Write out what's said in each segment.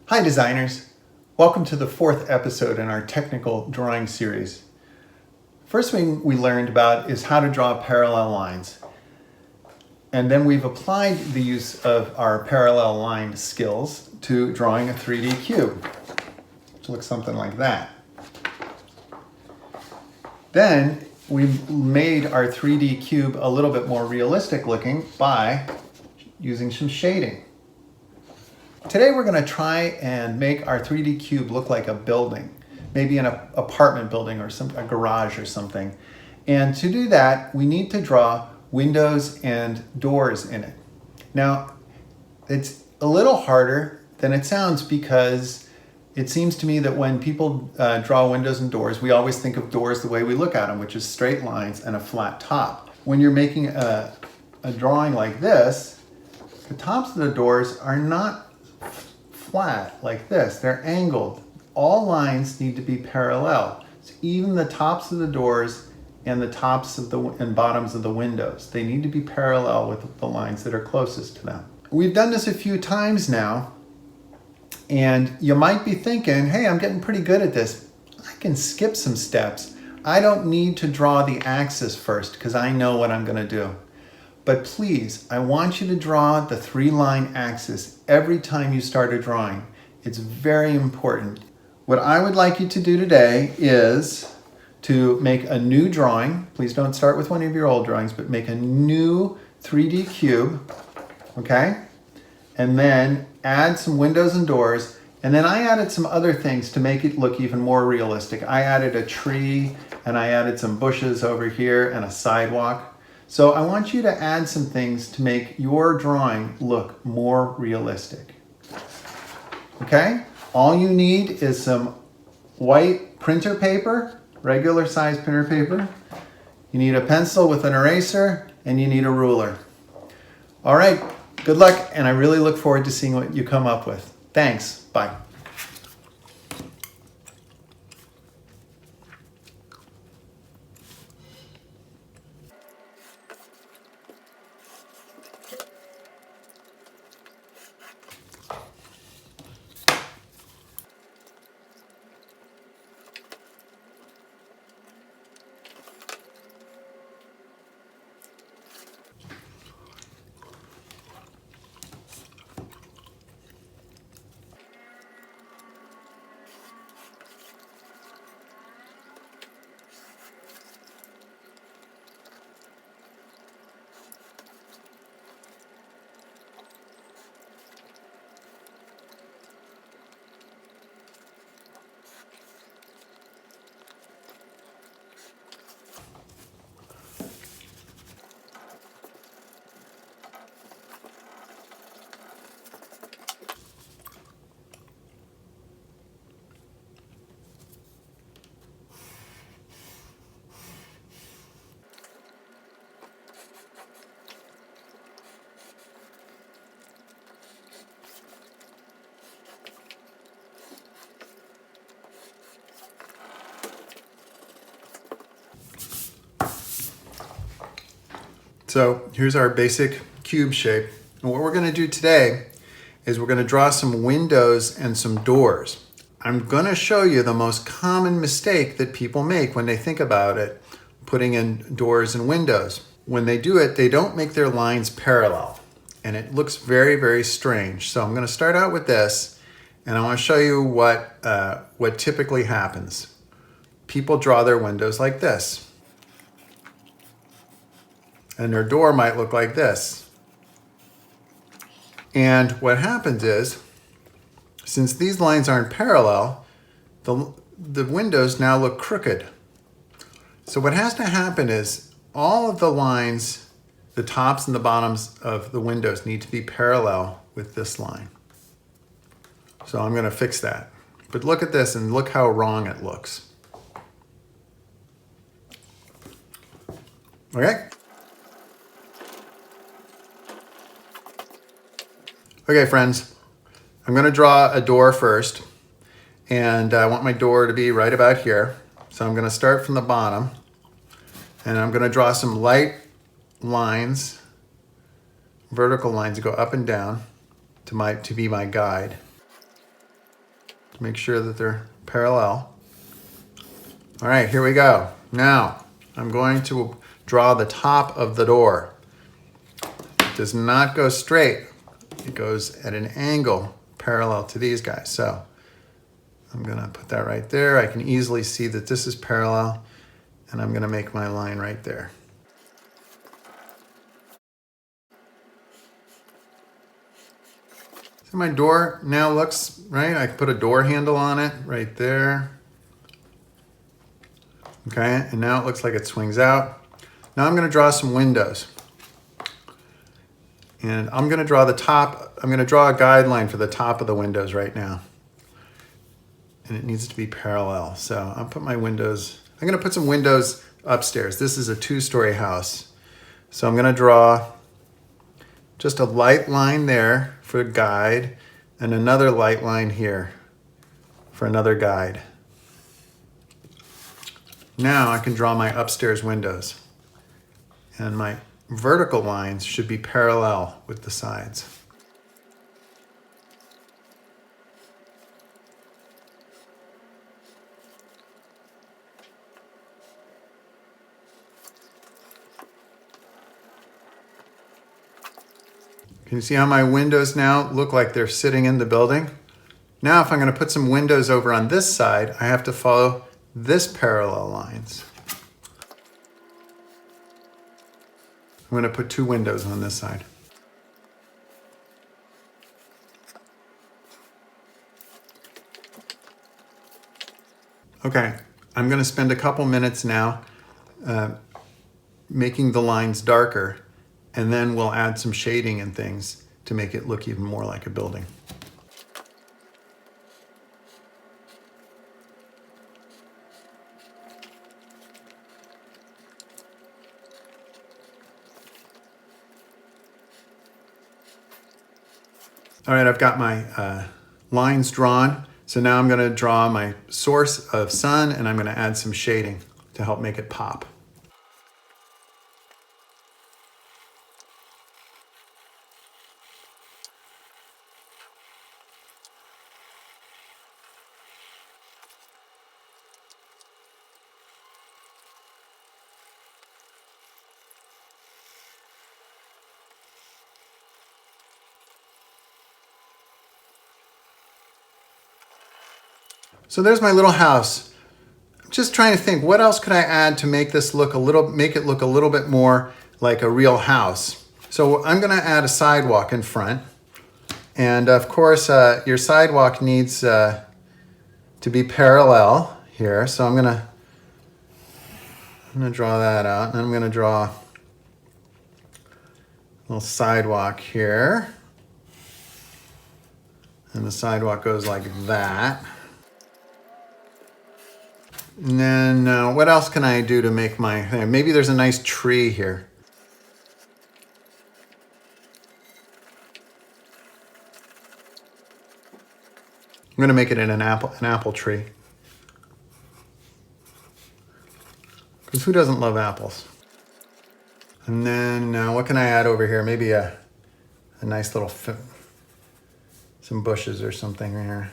Hi designers! Welcome to the fourth episode in our technical drawing series. First thing we learned about is how to draw parallel lines. And then we've applied the use of our parallel line skills to drawing a 3D cube, which looks something like that. Then we made our 3D cube a little bit more realistic looking by using some shading. Today we're going to try and make our 3D cube look like a building, maybe an apartment building or a garage or something. And to do that, we need to draw windows and doors in it. Now, it's a little harder than it sounds because it seems to me that when people draw windows and doors, we always think of doors the way we look at them, which is straight lines and a flat top. When you're making a drawing like this, the tops of the doors are not flat like this, they're angled. All lines need to be parallel. So even the tops of the doors and the tops of and bottoms of the windows, they need to be parallel with the lines that are closest to them. We've done this a few times now, and you might be thinking, hey, I'm getting pretty good at this. I can skip some steps. I don't need to draw the axis first because I know what I'm going to do. But please, I want you to draw the 3-line axis every time you start a drawing. It's very important. What I would like you to do today is to make a new drawing. Please don't start with one of your old drawings, but make a new 3D cube, okay? And then add some windows and doors. And then I added some other things to make it look even more realistic. I added a tree, and I added some bushes over here and a sidewalk. So I want you to add some things to make your drawing look more realistic. Okay? All you need is some white printer paper, regular size printer paper. You need a pencil with an eraser, and you need a ruler. All right, good luck, and I really look forward to seeing what you come up with. Thanks, bye. So here's our basic cube shape. And what we're going to do today is we're going to draw some windows and some doors. I'm going to show you the most common mistake that people make when they think about it, putting in doors and windows. When they do it, they don't make their lines parallel. And it looks very, very strange. So I'm going to start out with this, and I want to show you what typically happens. People draw their windows like this. And their door might look like this. And what happens is, since these lines aren't parallel, the windows now look crooked. So what has to happen is all of the lines, the tops and the bottoms of the windows need to be parallel with this line. So I'm going to fix that. But look at this and look how wrong it looks. Okay? Okay, friends, I'm going to draw a door first, and I want my door to be right about here. So I'm going to start from the bottom, and I'm going to draw some light lines, vertical lines that go up and down to be my guide. to make sure that they're parallel. All right, here we go. Now, I'm going to draw the top of the door. It does not go straight. It goes at an angle parallel to these guys. So I'm gonna put that right there. I can easily see that this is parallel, and I'm gonna make my line right there. So my door now looks, right? I can put a door handle on it right there. Okay, and now it looks like it swings out. Now I'm gonna draw some windows. And I'm gonna draw the top, I'm gonna draw a guideline for the top of the windows right now. And it needs to be parallel. So I'll put my windows, I'm gonna put some windows upstairs. This is a 2-story house. So I'm gonna draw just a light line there for a guide and another light line here for another guide. Now I can draw my upstairs windows, and my vertical lines should be parallel with the sides. Can you see how my windows now look like they're sitting in the building? Now if I'm going to put some windows over on this side, I have to follow this parallel lines. I'm going to put 2 windows on this side. Okay, I'm going to spend a couple minutes now making the lines darker, and then we'll add some shading and things to make it look even more like a building. All right, I've got my lines drawn. So now I'm gonna draw my source of sun, and I'm gonna add some shading to help make it pop. So there's my little house. I'm just trying to think, what else could I add to make this look make it look a little bit more like a real house? So I'm gonna add a sidewalk in front. And of course, your sidewalk needs to be parallel here. So I'm gonna draw that out, and I'm gonna draw a little sidewalk here. And the sidewalk goes like that. And then what else can I do to make my, maybe there's a nice tree here. I'm gonna make it in an apple tree. Because who doesn't love apples? And then what can I add over here? Maybe a nice little, some bushes or something here.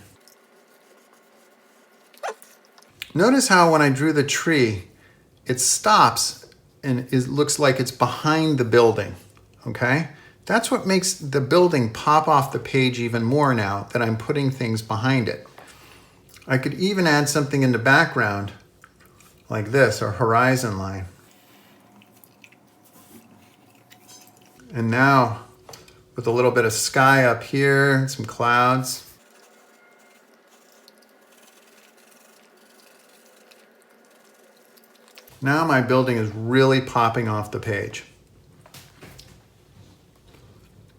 Notice how when I drew the tree, it stops and it looks like it's behind the building, okay? That's what makes the building pop off the page even more now that I'm putting things behind it. I could even add something in the background like this, or horizon line. And now with a little bit of sky up here and some clouds. Now my building is really popping off the page.